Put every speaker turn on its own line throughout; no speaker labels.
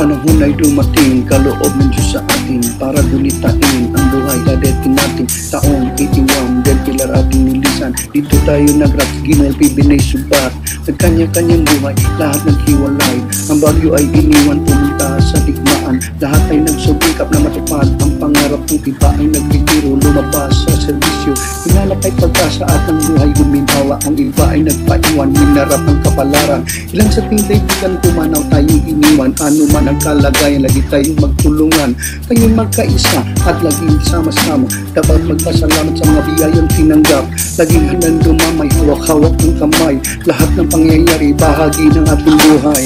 panahon ay dumating, kaloob ng Diyos sa atin para gulitain ang buhay. Dadetin natin taong 81, del pilar ating nilisan. Dito tayo nag-rap, ginalpi, binay, subat. Nagkanya-kanyang buhay, lahat naghiwalay. Ang bagyo ay iniwan, pumunta sa digmaan. Lahat ay nagsubikap na matupad ang pangarap ng iba ay nagretiro, lumabas sa serbisyo. Hinanap ay pagkasa at ang buhay guminhawa. Ang iba ay nagpaiwan, minarap ang kapalaran. Ilan sa tindahigan pumanaw tayong iniwan. Ano man ang kalagayan, lagi tayong magtulungan. Tayong magkaisa at laging sama-sama. Dapat magpasalamat sa mga biyayang tinanggap. Laging handang dumamay, hawak-hawak ng kamay. Lahat ng pangyayari, bahagi ng ating buhay.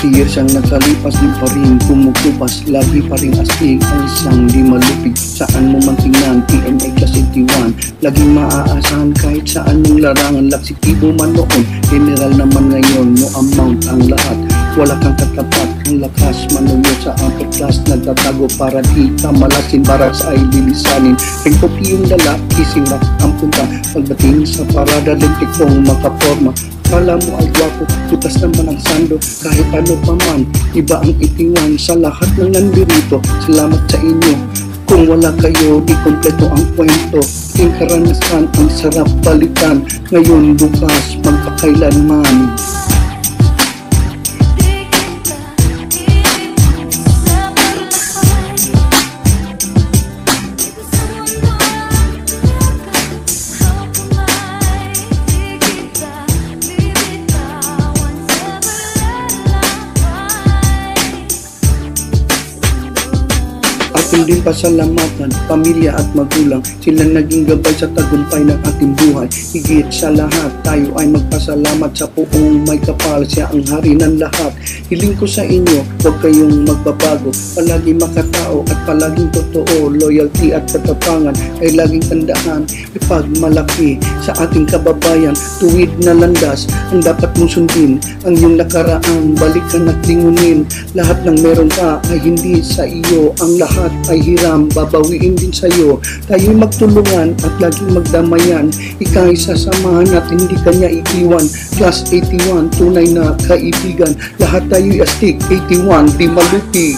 Years ang nakalipas, di pa rin kumukupas. Lagi pa rin astig ang isang di malupig. Saan mo man tingnan, PMA Class 81. Laging maaasahan kahit saan mong larangan. Laksitibo man noon, general naman ngayon. No amount ang lahat, wala kang katapat. Ang lakas manuyo sa upper class, nagtatago para di ka malasin. Baraks ay lilisanin, ringkopi yung dala, kising rock ang punta. Pagdating sa parada, lintik kong makaporma. Kala mo ay gwapo, putas naman ang sando. Kahit ano pa man, iba ang itingan sa lahat ng nandirito. Salamat sa inyo, kung wala kayo, di kompleto ang kwento. Aking karanasan, ang sarap balikan. Ngayon, bukas, magpakailanman. Ating din pasalamatan, pamilya at magulang. Sila naging gabay sa tagumpay ng ating buhay. Higit sa lahat, tayo ay magpasalamat sa Poong may kapal. Siya ang hari ng lahat. Hiling ko sa inyo, huwag kayong magbabago. Palagi makatao at palaging totoo. Loyalty at katapangan ay laging tandaan. Ipagmalaki sa ating kababayan. Tuwid na landas ang dapat mong sundin. Ang iyong nakaraan, balikan at lingunin. Lahat ng meron ka ay hindi sa iyo. Ang lahat ay hiram, babawiin din sa'yo. Tayo'y magtulungan at laging magdamayan. Ika'y sasamahan at hindi kanya iiwan. Class 81, tunay na kaibigan. Lahat tayo'y astig, 81, di malupig.